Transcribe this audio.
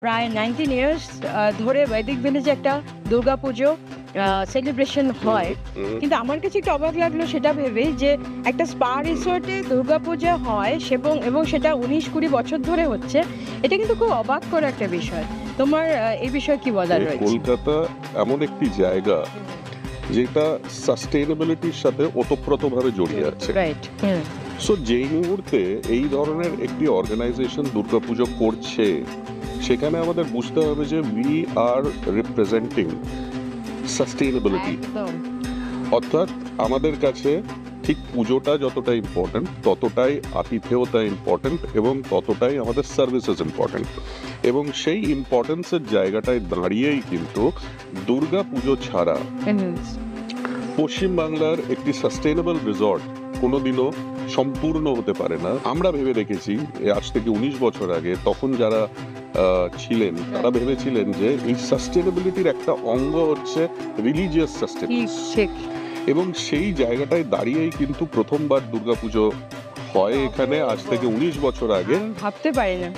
প্রায় 19 ইয়ার্স ধরে বৈদিক ভিলেজে একটা দুর্গাপুজো সেলিব্রেশন হয়। হুম, কিন্তু আমার কাছে একটু অবাক লাগলো সেটা ভেবে যে একটা স্পা রিসোর্টে দুর্গাপূজা হয় এবং সেটা 19-20 বছর ধরে হচ্ছে। এটা কিন্তু খুব অবাক করা একটা বিষয়। তোমার এই বিষয়ে কি বলার রয়েছে? কলকাতা এমন একটি জায়গা যেটা সাস্টেইনেবিলিটির সাথে ওতপ্রোতভাবে জড়িয়ে আছে। রাইট। হুম। সো যেই মুহূর্তে এই ধরনের একটি অর্গানাইজেশন দুর্গাপুজো করছে, সেখানে আমাদের বুঝতে হবে যে উই আর রিপ্রেজেন্টিং সাস্টেইনেবিলিটি। একদম। অর্থাৎ আমাদের কাছে ঠিক পুজোটা যতটা ইম্পর্ট্যান্ট, ততটাই আতিথেয়তা ইম্পর্ট্যান্ট এবং ততটাই আমাদের সার্ভিসেস ইম্পর্ট্যান্ট। এবং সেই ইম্পর্টেন্সের জায়গাটায় দাঁড়িয়েই কিন্তু দুর্গা পুজো ছাড়া হুম। পশ্চিমবাংলার একটি সাস্টেইনেবল রিসর্ট কোনোদিনও সম্পূর্ণ হতে পারে না। আমরা ভেবে রেখেছি আজ থেকে 19 বছর আগে, তখন যারা ছিলেন তারা ভেবেছিলেন যে এই সাস্টেনেবিলিটির একটা অঙ্গ হচ্ছে রিলিজিয়াস ঠিক, সাস্টেনেন্স। ঠিক। এবং সেই জায়গাটায় দাঁড়িয়েই কিন্তু প্রথমবার দুর্গাপুজো হয় এখানে আজ থেকে 19 বছর আগে। আমি ভাবতে পারি না।